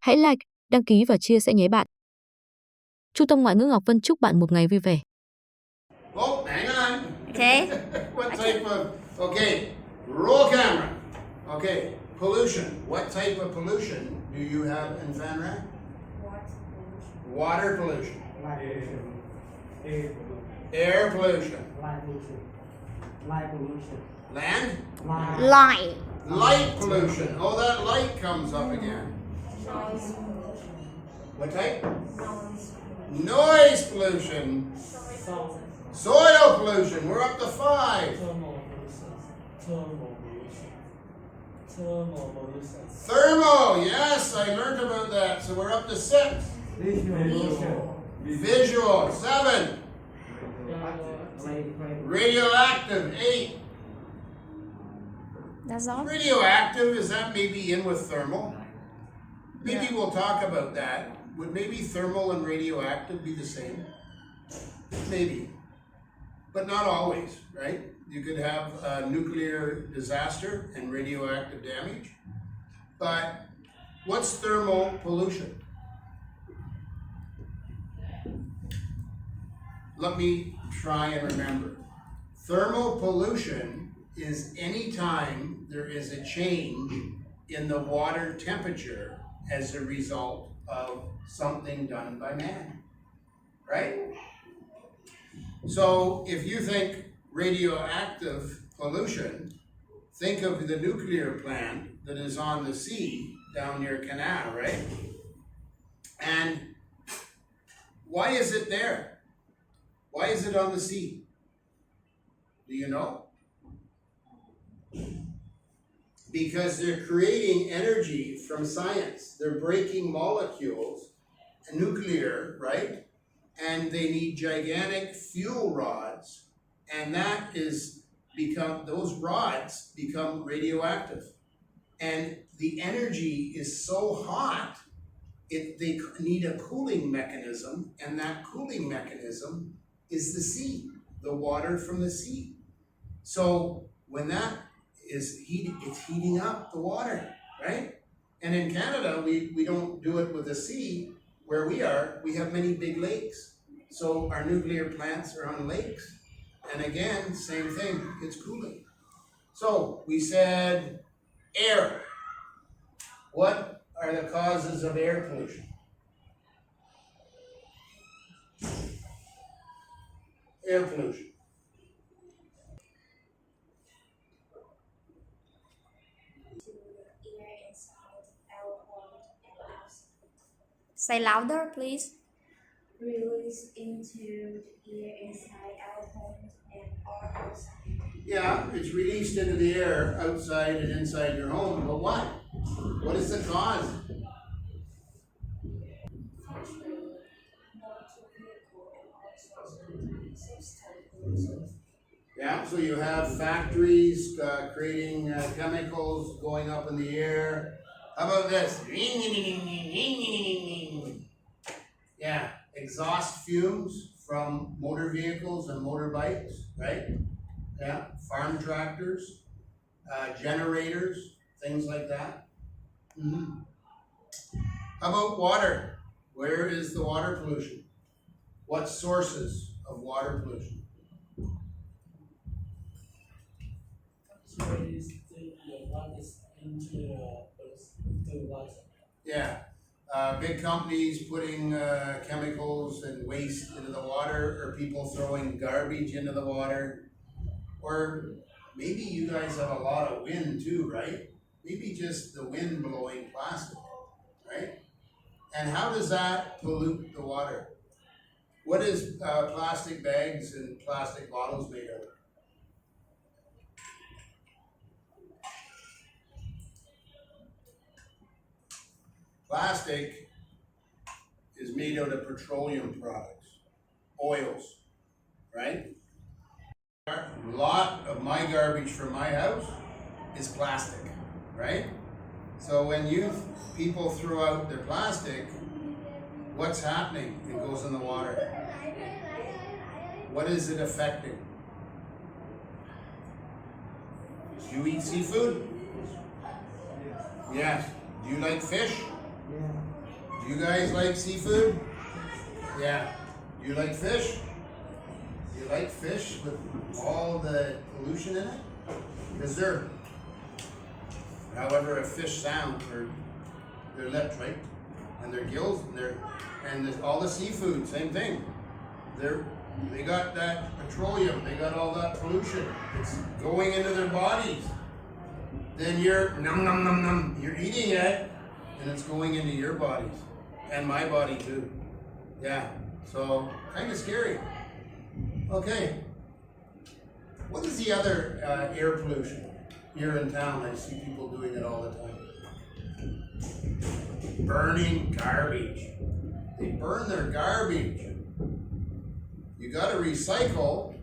Hãy like, đăng ký và chia sẻ nhé bạn. Trung tâm Ngoại ngữ Ngọc Vân chúc bạn một ngày vui vẻ. Oh, hang on. Okay. What type of, okay, roll camera. Okay, pollution. What type of pollution do you have in Van Rack? Water pollution. Air pollution. Light pollution. Land? Light. Light pollution. Oh, that light comes up again. What type? Noise pollution. Soil pollution. We're up to 5. Thermal. Yes, I learned about that. So we're up to 6. Visual. 7. Radioactive. 8. That's all. Radioactive, is that maybe in with thermal? Maybe Yeah. we'll talk about that. Would maybe thermal and radioactive be the same? Maybe. But not always, right? You could have a nuclear disaster and radioactive damage. But what's thermal pollution? Let me try and remember. Thermal pollution is any time there is a change in the water temperature as a result of something done by man, right? So if you think radioactive pollution, think of the nuclear plant that is on the sea down near Canal, right? And why is it there? Why is it on the sea? Do you know? Because they're creating energy from science. They're breaking molecules, nuclear, right? And they need gigantic fuel rods, and that is those rods become radioactive. And the energy is so hot, they need a cooling mechanism, and that cooling mechanism is the sea, the water from the sea. So when that is heated, it's heating up the water, right? And in Canada, we don't do it with the sea. Where we are, we have many big lakes. So our nuclear plants are on lakes. And again, same thing, it's cooling. So we said air. What are the causes of air pollution? Air pollution. Say louder, please. Release into the air inside our homes and our outside. Yeah, it's released into the air outside and inside your home, but what? What is the cause? Yeah, so you have factories creating chemicals going up in the air. How about this? Yeah, exhaust fumes from motor vehicles and motorbikes, right? Yeah, farm tractors, generators, things like that. Mm-hmm. How about water? Where is the water pollution? What sources of water pollution? Yeah, big companies putting chemicals and waste into the water, or people throwing garbage into the water, or maybe you guys have a lot of wind too, right? Maybe just the wind blowing plastic, right? And how does that pollute the water? What is plastic bags and plastic bottles made of? Plastic is made out of petroleum products, oils, right? A lot of my garbage from my house is plastic, right? So when people throw out their plastic, what's happening? It goes in the water. What is it affecting? Do you eat seafood? Yes. Do you like fish? Yeah. You guys like seafood? Yeah. You like fish? You like fish with all the pollution in it? Because they're, however a fish sounds, or their lips, right? And their gills, and all the seafood, same thing. They got that petroleum, they got all that pollution. It's going into their bodies. Then you're num num num num. You're eating it, and it's going into your bodies, and my body too. Yeah. So kind of scary. Okay. What is the other air pollution here in town? I see people doing it all the time. Burning garbage. They burn their garbage. You got to recycle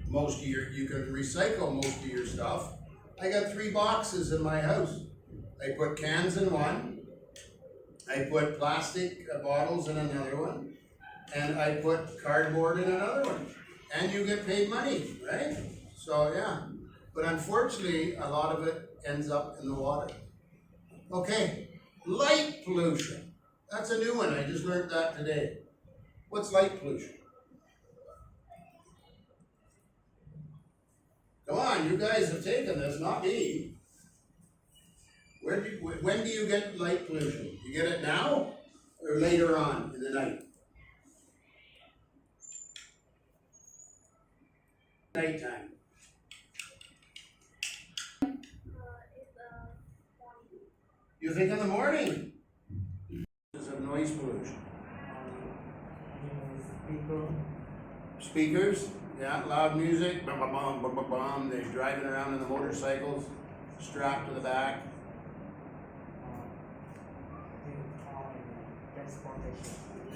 most of you can recycle most of your stuff. I got 3 boxes in my house. I put cans in one. I put plastic bottles in another one. And I put cardboard in another one. And you get paid money, right? So yeah. But unfortunately, a lot of it ends up in the water. Okay, light pollution. That's a new one. I just learned that today. What's light pollution? Come on, you guys have taken this, not me. When do you get light pollution? You get it now or later on in the night? Nighttime. You think in the morning? Because of noise pollution. Speakers, yeah, loud music, bum, bum, bum, bum, bum, bum. They're driving around in the motorcycles, strapped to the back.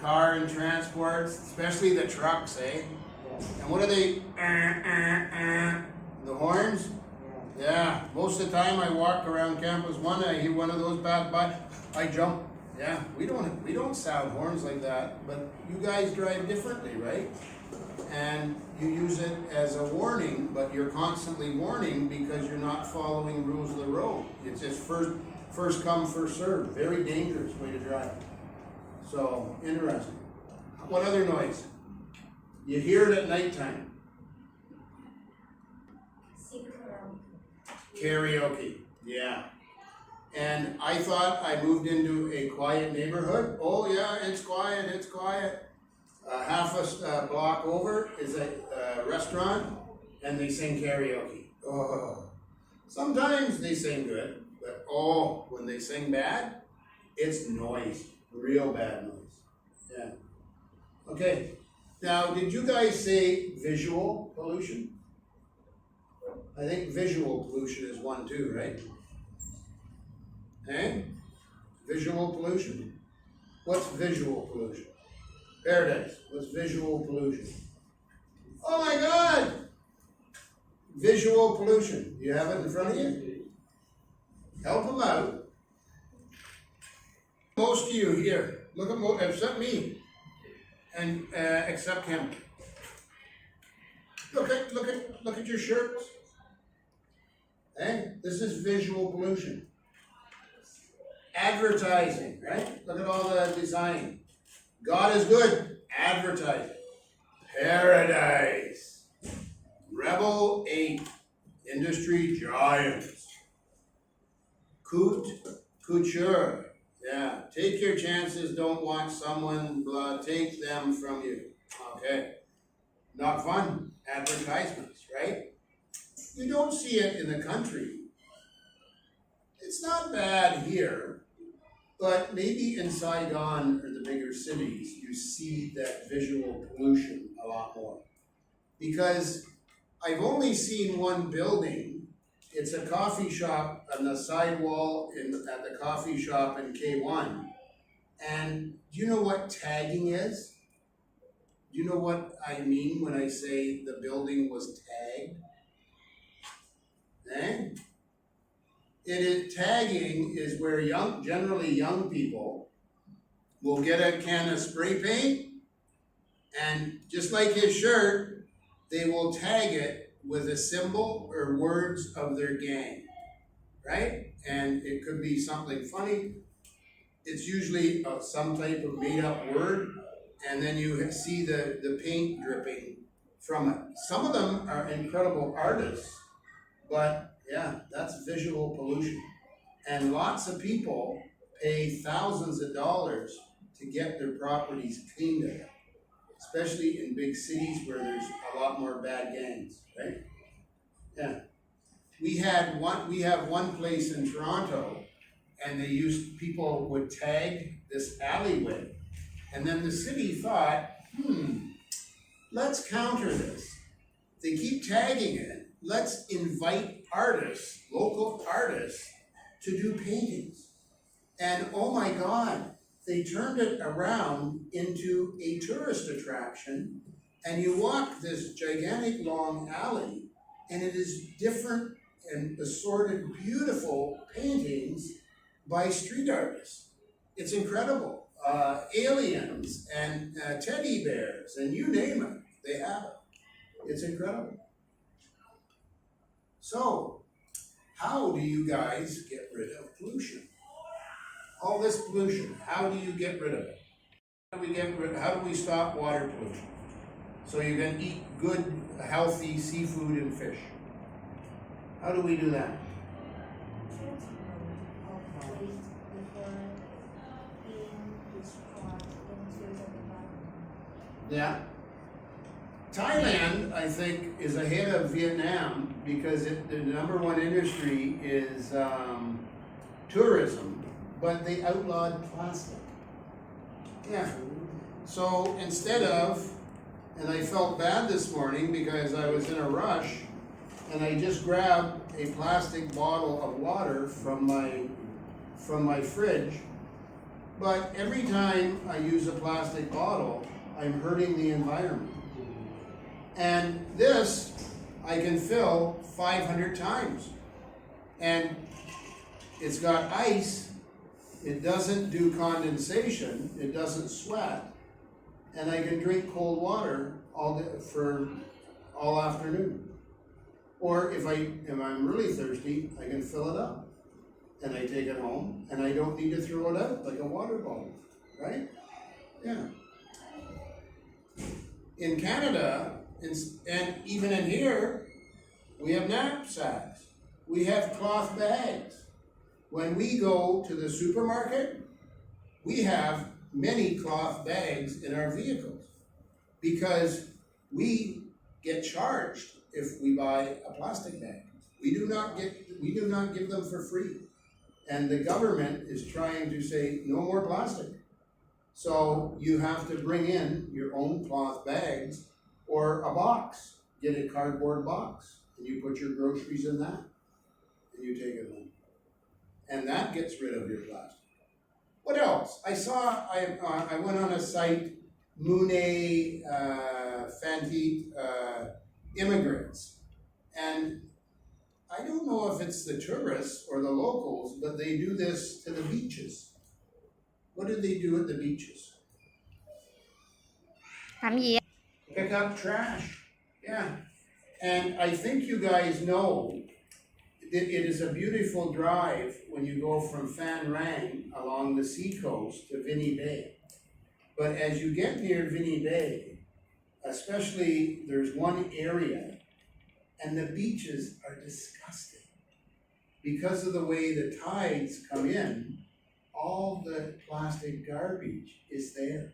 Car and transports, especially the trucks, eh? And what are they? The horns? Yeah, most of the time I walk around Campus 1, I hear one of those bad by, I jump. Yeah, we don't sound horns like that, but you guys drive differently, right? And you use it as a warning, but you're constantly warning because you're not following rules of the road. It's just first come, first served. Very dangerous way to drive. So, interesting. What other noise? You hear it at nighttime. Karaoke, yeah. And I thought I moved into a quiet neighborhood. Oh yeah, it's quiet, it's quiet. Half a block over is a restaurant, and they sing karaoke. Oh, sometimes they sing good, but when they sing bad, it's noise, real bad noise. Yeah. Okay. Now, did you guys say visual pollution? I think visual pollution is one too, right? Eh? Visual pollution. What's visual pollution? Paradise. What's visual pollution? Oh my God! Visual pollution. You have it in front of you? Help them out. Most of you here, look at except me, and except him. Look at your shirts. Eh? This is visual pollution. Advertising, right? Look at all the design. God is good. Advertising. Paradise. Rebel 8. Industry giants. Couture. Yeah. Take your chances. Don't watch someone take them from you. Okay. Not fun. Advertisements, right? You don't see it in the country. It's not bad here, but maybe in Saigon or the bigger cities, you see that visual pollution a lot more. Because I've only seen one building. It's a coffee shop on the sidewall at the coffee shop in K1. And do you know what tagging is? Do you know what I mean when I say the building was tagged? Eh? Tagging is where generally young people will get a can of spray paint, and just like his shirt, they will tag it with a symbol or words of their gang, right? And it could be something funny. it's usually some type of made-up word, and then you see the paint dripping from it. Some of them are incredible artists, but yeah, that's visual pollution. And lots of people pay thousands of dollars to get their properties cleaned up, especially in big cities where there's a lot more bad gangs, right? Yeah. We have one place in Toronto, and people would tag this alleyway, and then the city thought, let's counter this. They keep tagging it. Let's invite artists, local artists, to do paintings. And oh my God, they turned it around into a tourist attraction, and you walk this gigantic long alley, and it is different and assorted beautiful paintings by street artists. It's incredible. Aliens and teddy bears, and you name it, they have it. It's incredible. So, how do you guys get rid of pollution? All this pollution, how do you get rid of it? How do we stop water pollution? So you can eat good, healthy seafood and fish. How do we do that? Of waste before being destroyed into the environment. Yeah. Thailand, I think, is ahead of Vietnam because the number one industry is tourism, but they outlawed plastic. Yeah. So instead of, and I felt bad this morning because I was in a rush, and I just grabbed a plastic bottle of water from my fridge, but every time I use a plastic bottle, I'm hurting the environment. And this, I can fill 500 times. And it's got ice, it doesn't do condensation, it doesn't sweat, and I can drink cold water all day for all afternoon. Or if I'm really thirsty, I can fill it up, and I take it home, and I don't need to throw it out like a water bottle, right? Yeah. In Canada, and even in here, we have knapsacks. We have cloth bags. When we go to the supermarket, we have many cloth bags in our vehicles because we get charged if we buy a plastic bag. We do not give them for free. And the government is trying to say no more plastic. So you have to bring in your own cloth bags or a box. Get a cardboard box and you put your groceries in that and you take it home. And that gets rid of your plastic. What else? I went on a site, Mune Fanti immigrants. And I don't know if it's the tourists or the locals, but they do this to the beaches. What do they do at the beaches? Làm gì? Pick up trash. Yeah. And I think you guys know that it is a beautiful drive when you go from Phan Rang along the seacoast to Vinny Bay. But as you get near Vinny Bay, especially there's one area, and the beaches are disgusting. Because of the way the tides come in, all the plastic garbage is there.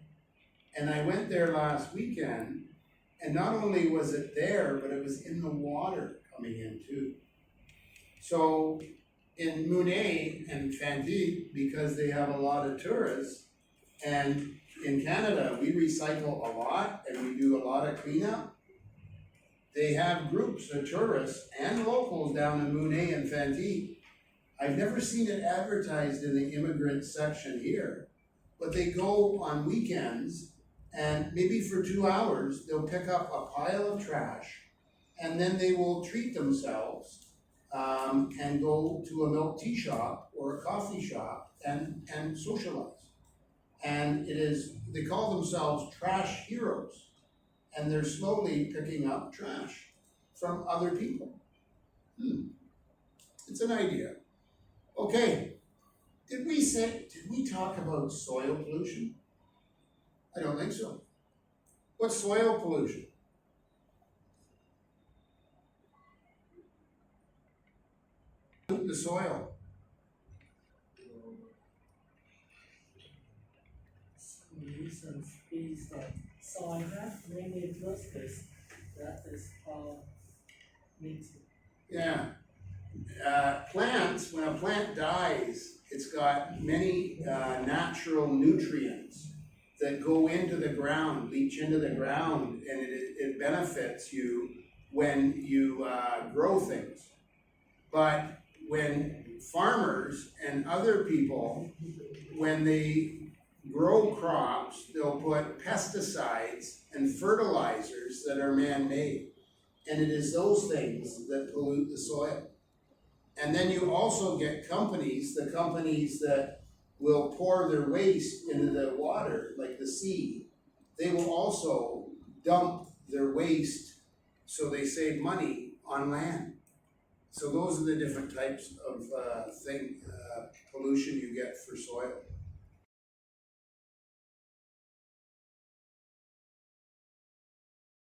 And I went there last weekend, and not only was it there, but it was in the water coming in too. So in Mune and Fanti, because they have a lot of tourists, and in Canada, we recycle a lot and we do a lot of cleanup. They have groups of tourists and locals down in Mune and Fanti. I've never seen it advertised in the immigrant section here, but they go on weekends and maybe for 2 hours, they'll pick up a pile of trash and then they will treat themselves and go to a milk tea shop or a coffee shop and socialize. And they call themselves trash heroes, and they're slowly picking up trash from other people. It's an idea. Okay, Did we talk about soil pollution? I don't think so. What's soil pollution? The soil. Some reasons is that soil has many phosphorus that is mixed. Yeah. Plants, when a plant dies, it's got many natural nutrients that go into the ground, leach into the ground, and it benefits you when you grow things. But when farmers and other people, when they grow crops, they'll put pesticides and fertilizers that are man-made. And it is those things that pollute the soil. And then you also get the companies that will pour their waste into the water, like the sea. They will also dump their waste so they save money on land. So those are the different types of pollution you get for soil.